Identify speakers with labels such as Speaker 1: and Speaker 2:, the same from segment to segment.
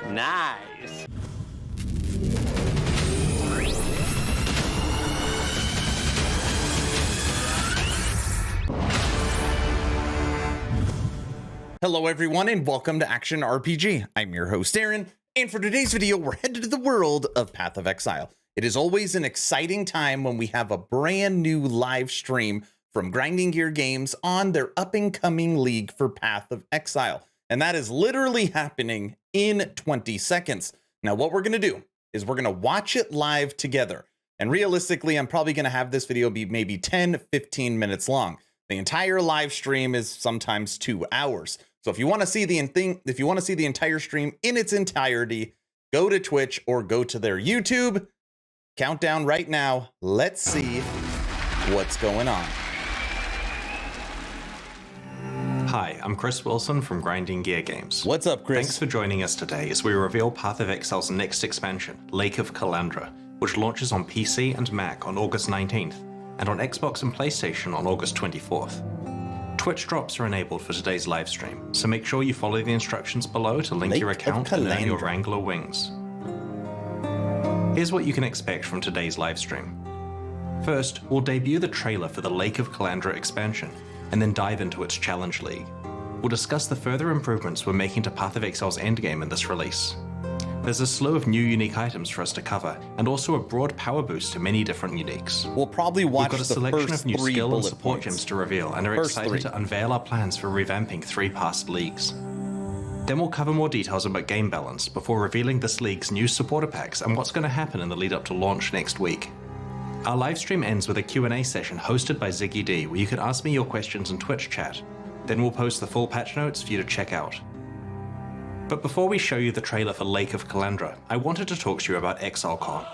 Speaker 1: Nice.
Speaker 2: Hello everyone and welcome to Action RPG. I'm your host Aaron, and for today's video we're headed to the world of Path of Exile. It is always an exciting time when we have a brand new live stream from Grinding Gear Games on their up-and-coming league for Path of Exile. And that is literally happening in 20 seconds. Now what we're gonna do is we're gonna watch it live together. And realistically, I'm probably gonna have this video be maybe 10-15 minutes long. The entire live stream is sometimes 2 hours. So if you want to see the entire stream in its entirety, go to Twitch or go to their YouTube. Countdown right now. Let's see what's going on.
Speaker 3: Hi, I'm Chris Wilson from Grinding Gear Games.
Speaker 2: What's up, Chris?
Speaker 3: Thanks for joining us today as we reveal Path of Exile's next expansion, Lake of Calandra, which launches on PC and Mac on August 19th, and on Xbox and PlayStation on August 24th. Twitch drops are enabled for today's live stream, so make sure you follow the instructions below to link your account and earn your Wrangler wings. Here's what you can expect from today's live stream. First, we'll debut the trailer for the Lake of Calandra expansion, and then dive into its Challenge League. We'll discuss the further improvements we're making to Path of Exile's endgame in this release. There's a slew of new unique items for us to cover, and also a broad power boost to many different uniques.
Speaker 2: We'll probably watch
Speaker 3: We've got a selection of new skill and support gems to reveal, and are excited to unveil our plans for revamping 3 past leagues. Then we'll cover more details about game balance before revealing this league's new supporter packs and what's going to happen in the lead up to launch next week. Our live stream ends with a Q&A session hosted by Ziggy D, where you can ask me your questions in Twitch chat. Then we'll post the full patch notes for you to check out. But before we show you the trailer for Lake of Calandra, I wanted to talk to you about ExileCon.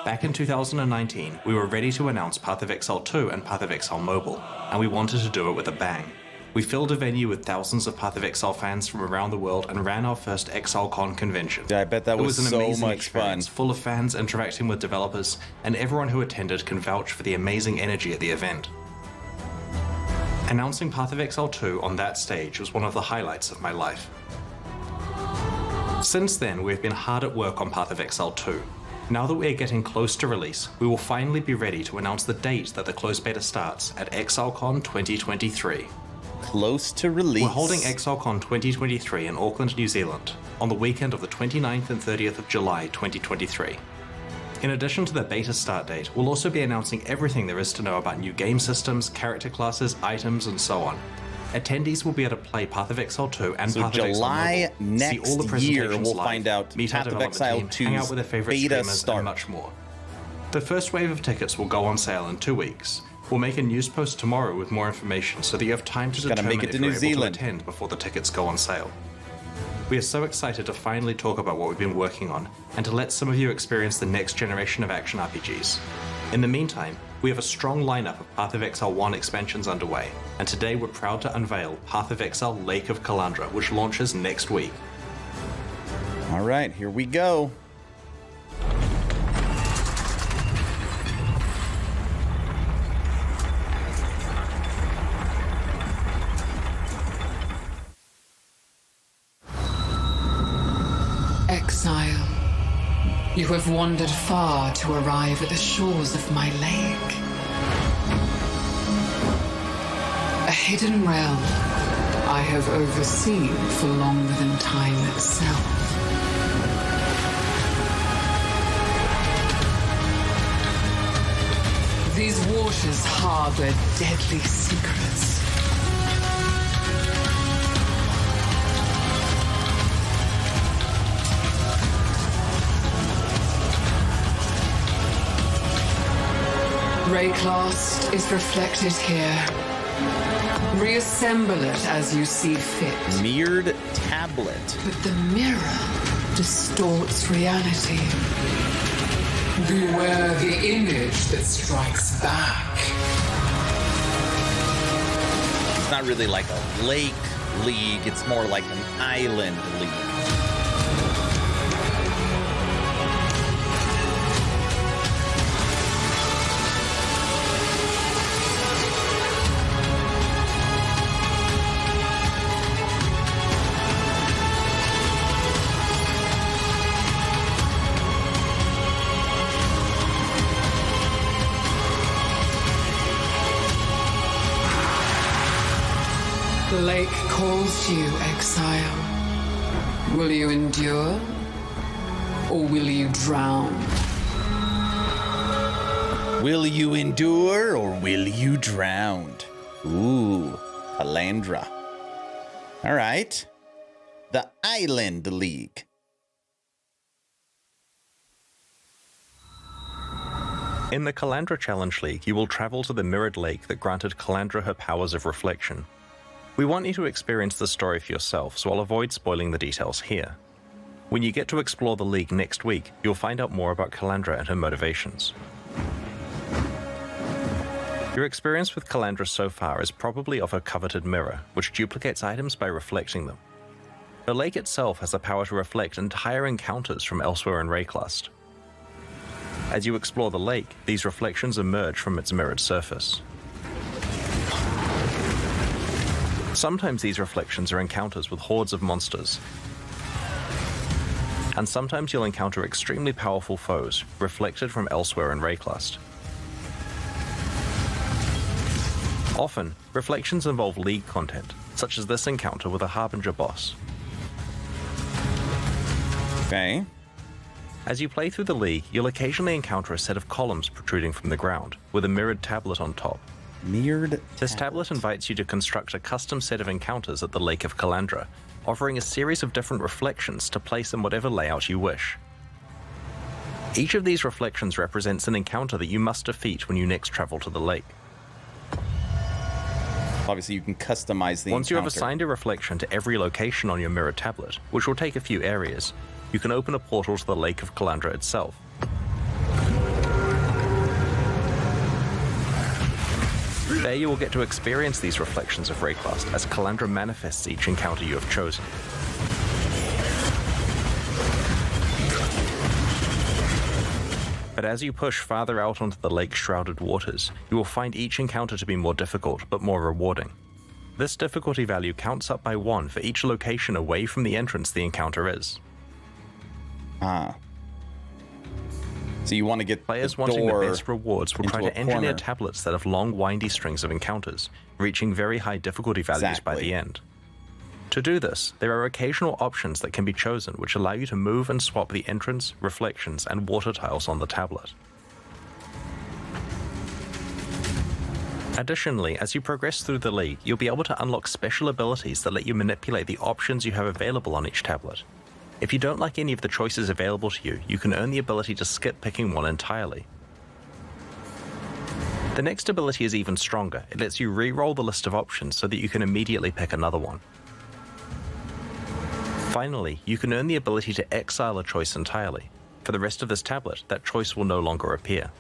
Speaker 3: Back in 2019, we were ready to announce Path of Exile 2 and Path of Exile Mobile, and we wanted to do it with a bang. We filled a venue with thousands of Path of Exile fans from around the world and ran our first ExileCon convention.
Speaker 2: Yeah, I bet that was
Speaker 3: an
Speaker 2: so
Speaker 3: amazing
Speaker 2: much fun.
Speaker 3: Full of fans interacting with developers, and everyone who attended can vouch for the amazing energy at the event. Announcing Path of Exile 2 on that stage was one of the highlights of my life. Since then, we've been hard at work on Path of Exile 2. Now that we are getting close to release, we will finally be ready to announce the date that the closed beta starts at ExileCon 2023.
Speaker 2: Close to release.
Speaker 3: We're holding ExileCon 2023 in Auckland, New Zealand, on the weekend of the 29th and 30th of July 2023. In addition to the beta start date, we'll also be announcing everything there is to know about new game systems, character classes, items, and so on. Attendees will be able to play Path of Exile 2 and Path of Exile
Speaker 2: July
Speaker 3: Mobile, see all the
Speaker 2: next year
Speaker 3: presentations
Speaker 2: we'll
Speaker 3: live,
Speaker 2: find out
Speaker 3: meet
Speaker 2: Path
Speaker 3: our
Speaker 2: of
Speaker 3: development
Speaker 2: Exile
Speaker 3: team, hang out with their favorite
Speaker 2: beta
Speaker 3: streamers,
Speaker 2: start.
Speaker 3: and much more. The first wave of tickets will go on sale in 2 weeks. We'll make a news post tomorrow with more information so that you have time to determine if you're able to attend before the tickets go on sale. We are so excited to finally talk about what we've been working on and to let some of you experience the next generation of action RPGs. In the meantime, we have a strong lineup of Path of Exile 1 expansions underway, and today we're proud to unveil Path of Exile Lake of Calandra, which launches next week.
Speaker 2: All right, here we go.
Speaker 4: Exile, you have wandered far to arrive at the shores of my lake. A hidden realm I have overseen for longer than time itself. These waters harbor deadly secrets. Wraeclast is reflected here. Reassemble it as you see fit.
Speaker 2: Mirrored tablet.
Speaker 4: But the mirror distorts reality. Beware the image that strikes back.
Speaker 2: It's not really like a lake league, it's more like an island league.
Speaker 4: The lake calls to you, exile. Will you endure, or will you drown?
Speaker 2: Will you endure, or will you drown? Ooh, Calandra. All right. The Island League.
Speaker 3: In the Calandra Challenge League, you will travel to the mirrored lake that granted Calandra her powers of reflection. We want you to experience the story for yourself, so I'll avoid spoiling the details here. When you get to explore the league next week, you'll find out more about Calandra and her motivations. Your experience with Calandra so far is probably of her coveted mirror, which duplicates items by reflecting them. The lake itself has the power to reflect entire encounters from elsewhere in Wraeclast. As you explore the lake, these reflections emerge from its mirrored surface. Sometimes these reflections are encounters with hordes of monsters, and sometimes you'll encounter extremely powerful foes, reflected from elsewhere in Wraeclast. Often, reflections involve League content, such as this encounter with a Harbinger boss.
Speaker 2: Okay.
Speaker 3: As you play through the League, you'll occasionally encounter a set of columns protruding from the ground, with a mirrored tablet on top. This tablet invites you to construct a custom set of encounters at the Lake of Calandra, offering a series of different reflections to place in whatever layout you wish. Each of these reflections represents an encounter that you must defeat when you next travel to the lake.
Speaker 2: Obviously, you can customize the
Speaker 3: Once you have
Speaker 2: encounter.
Speaker 3: assigned a reflection to every location on your mirror tablet, which will take a few areas, you can open a portal to the Lake of Calandra itself. There you will get to experience these reflections of Wraeclast as Calandra manifests each encounter you have chosen. But as you push farther out onto the lake-shrouded waters, you will find each encounter to be more difficult but more rewarding. This difficulty value counts up by 1 for each location away from the entrance the encounter is.
Speaker 2: So you want to get
Speaker 3: Players
Speaker 2: the
Speaker 3: wanting the
Speaker 2: door
Speaker 3: best rewards will try
Speaker 2: into
Speaker 3: to
Speaker 2: a
Speaker 3: engineer
Speaker 2: corner.
Speaker 3: tablets that have long, windy strings of encounters, reaching very high difficulty values by the end. To do this, there are occasional options that can be chosen which allow you to move and swap the entrance, reflections, and water tiles on the tablet. Additionally, as you progress through the league, you'll be able to unlock special abilities that let you manipulate the options you have available on each tablet. If you don't like any of the choices available to you, you can earn the ability to skip picking one entirely. The next ability is even stronger. It lets you re-roll the list of options so that you can immediately pick another one. Finally, you can earn the ability to exile a choice entirely. For the rest of this tablet, that choice will no longer appear.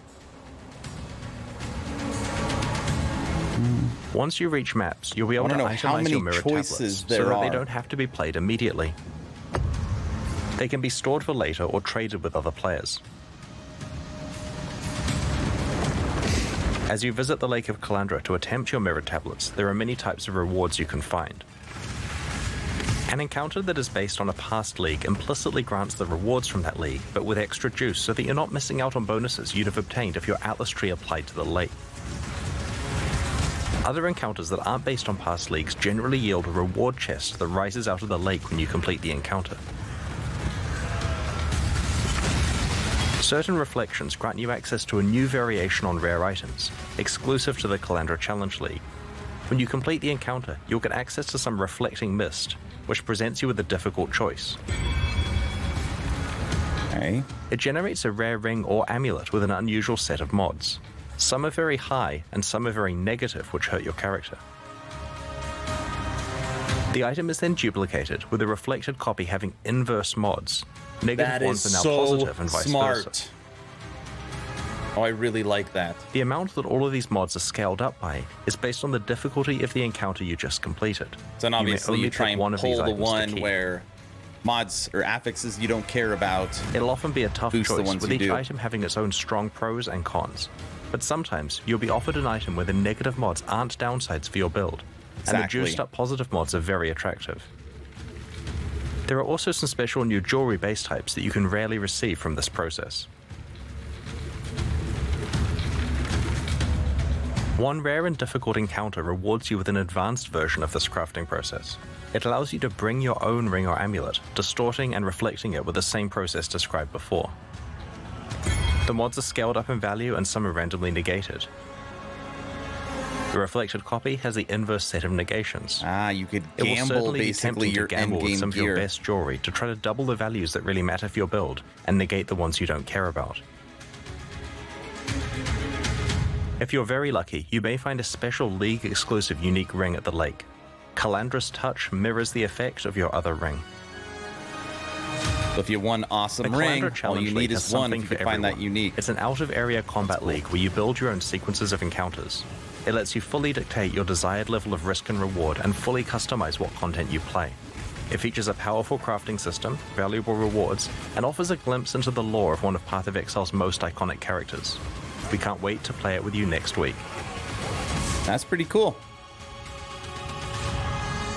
Speaker 3: Once you reach maps, you'll be able to itemize your mirror tablets so that they don't have to be played immediately. They can be stored for later or traded with other players. As you visit the Lake of Calandra to attempt your mirror tablets, there are many types of rewards you can find. An encounter that is based on a past league implicitly grants the rewards from that league, but with extra juice so that you're not missing out on bonuses you'd have obtained if your Atlas tree applied to the lake. Other encounters that aren't based on past leagues generally yield a reward chest that rises out of the lake when you complete the encounter. Certain reflections grant you access to a new variation on rare items, exclusive to the Calandra Challenge League. When you complete the encounter, you'll get access to some reflecting mist, which presents you with a difficult choice.
Speaker 2: Okay.
Speaker 3: It generates a rare ring or amulet with an unusual set of mods. Some are very high, and some are very negative, which hurt your character. The item is then duplicated, with a reflected copy having inverse mods. Negative ones are now positive and vice versa.
Speaker 2: Oh, I really like that.
Speaker 3: The amount that all of these mods are scaled up by is based on the difficulty of the encounter you just completed.
Speaker 2: So obviously you try and
Speaker 3: one of these
Speaker 2: pull the
Speaker 3: items to
Speaker 2: one
Speaker 3: keep.
Speaker 2: where mods or affixes you don't care about.
Speaker 3: It'll often be a tough
Speaker 2: Boost the
Speaker 3: choice,
Speaker 2: ones
Speaker 3: with
Speaker 2: you
Speaker 3: each
Speaker 2: do.
Speaker 3: item having its own strong pros and cons. But sometimes you'll be offered an item where the negative mods aren't downsides for your build, and the
Speaker 2: Exactly.
Speaker 3: juiced up positive mods are very attractive. There are also some special new jewelry base types that you can rarely receive from this process. One rare and difficult encounter rewards you with an advanced version of this crafting process. It allows you to bring your own ring or amulet, distorting and reflecting it with the same process described before. The mods are scaled up in value and some are randomly negated. The reflected copy has the inverse set of negations.
Speaker 2: You could
Speaker 3: It will
Speaker 2: gamble
Speaker 3: certainly be
Speaker 2: basically
Speaker 3: tempting to
Speaker 2: your
Speaker 3: gamble with
Speaker 2: endgame
Speaker 3: some of your
Speaker 2: gear.
Speaker 3: best jewelry to try to double the values that really matter for your build and negate the ones you don't care about. If you're very lucky, you may find a special League-exclusive unique ring at the lake. Calandra's touch mirrors the effect of your other ring.
Speaker 2: So if you want awesome
Speaker 3: The
Speaker 2: ring,
Speaker 3: Calandra
Speaker 2: all
Speaker 3: Challenge
Speaker 2: you need
Speaker 3: League
Speaker 2: is
Speaker 3: has
Speaker 2: one
Speaker 3: something
Speaker 2: if you
Speaker 3: for
Speaker 2: can find that
Speaker 3: everyone.
Speaker 2: unique.
Speaker 3: It's an out-of-area combat league where you build your own sequences of encounters. It lets you fully dictate your desired level of risk and reward and fully customize what content you play. It features a powerful crafting system, valuable rewards, and offers a glimpse into the lore of one of Path of Exile's most iconic characters. We can't wait to play it with you next week.
Speaker 2: That's pretty cool.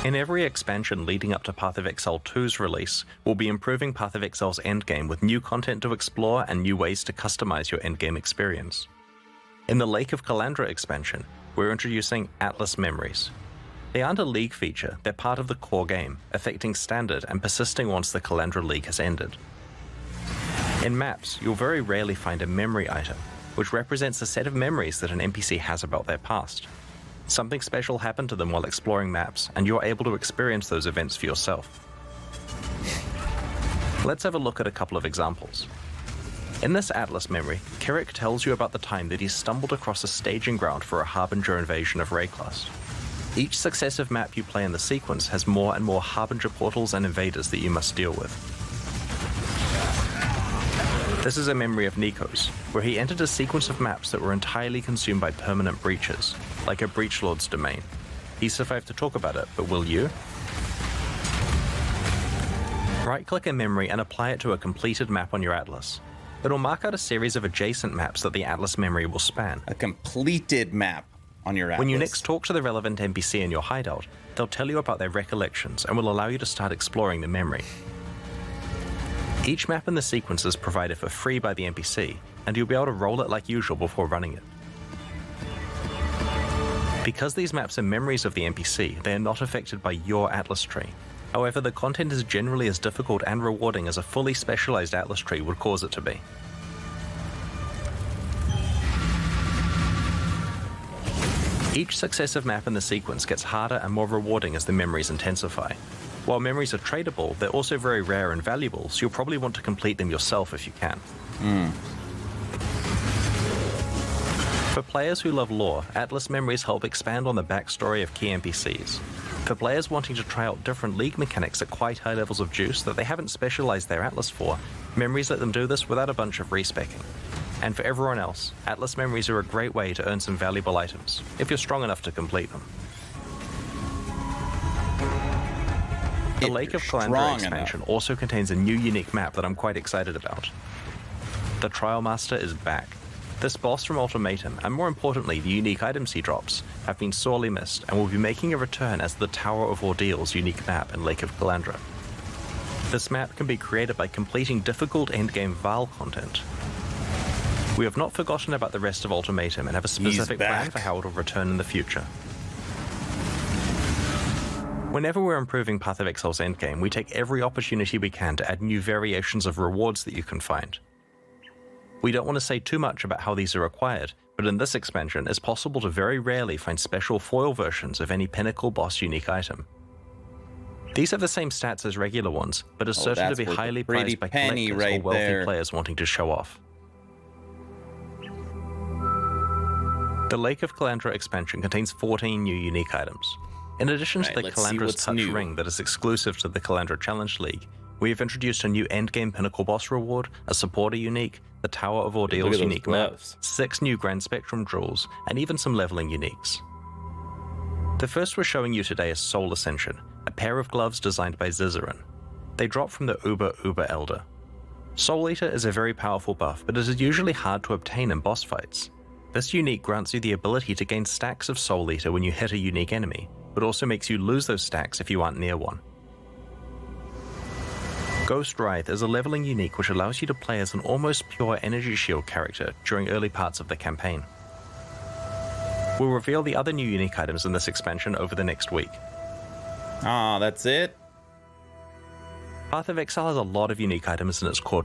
Speaker 3: In every expansion leading up to Path of Exile 2's release, we'll be improving Path of Exile's endgame with new content to explore and new ways to customize your endgame experience. In the Lake of Calandra expansion, we're introducing Atlas Memories. They aren't a League feature, they're part of the core game, affecting standard and persisting once the Calandra League has ended. In maps, you'll very rarely find a memory item, which represents a set of memories that an NPC has about their past. Something special happened to them while exploring maps, and you're able to experience those events for yourself. Let's have a look at a couple of examples. In this Atlas memory, Kirik tells you about the time that he stumbled across a staging ground for a Harbinger invasion of Wraeclast. Each successive map you play in the sequence has more and more Harbinger portals and invaders that you must deal with. This is a memory of Nico's, where he entered a sequence of maps that were entirely consumed by permanent breaches, like a Breachlord's domain. He survived to talk about it, but will you? Right-click a memory and apply it to a completed map on your Atlas. It'll mark out a series of adjacent maps that the Atlas memory will span.
Speaker 2: A completed map on your Atlas.
Speaker 3: When you next talk to the relevant NPC in your hideout, they'll tell you about their recollections and will allow you to start exploring the memory. Each map in the sequence is provided for free by the NPC, and you'll be able to roll it like usual before running it. Because these maps are memories of the NPC, they are not affected by your Atlas tree. However, the content is generally as difficult and rewarding as a fully specialized Atlas tree would cause it to be. Each successive map in the sequence gets harder and more rewarding as the memories intensify. While memories are tradable, they're also very rare and valuable, so you'll probably want to complete them yourself if you can. For players who love lore, Atlas memories help expand on the backstory of key NPCs. For players wanting to try out different League mechanics at quite high levels of juice that they haven't specialized their Atlas for, memories let them do this without a bunch of respecking. And for everyone else, Atlas memories are a great way to earn some valuable items, if you're strong enough to complete them. The Lake of Calandra expansion also contains a new unique map that I'm quite excited about. The Trial Master is back. This boss from Ultimatum, and more importantly the unique items he drops, have been sorely missed and will be making a return as the Tower of Ordeal's unique map in Lake of Calandra. This map can be created by completing difficult endgame Val content. We have not forgotten about the rest of Ultimatum and have a specific plan for how it will return in the future. Whenever we're improving Path of Exile's endgame, we take every opportunity we can to add new variations of rewards that you can find. We don't want to say too much about how these are acquired, but in this expansion, it's possible to very rarely find special foil versions of any pinnacle boss unique item. These have the same stats as regular ones, but are certain to be highly prized by collectors or wealthy players wanting to show off. The Lake of Calandra expansion contains 14 new unique items. In addition to the Calandra's Touch ring that is exclusive to the Calandra Challenge League, we have introduced a new endgame pinnacle boss reward, a supporter unique, the Tower of Ordeal's unique map, 6 new Grand Spectrum jewels, and even some leveling uniques. The first we're showing you today is Soul Ascension, a pair of gloves designed by Zizaran. They drop from the Uber Elder. Soul Eater is a very powerful buff, but it is usually hard to obtain in boss fights. This unique grants you the ability to gain stacks of Soul Eater when you hit a unique enemy, but also makes you lose those stacks if you aren't near one. Ghost Wraith is a leveling unique which allows you to play as an almost pure energy shield character during early parts of the campaign. We'll reveal the other new unique items in this expansion over the next week.
Speaker 2: Ah, that's it?
Speaker 3: Path of Exile has a lot of unique items in its core.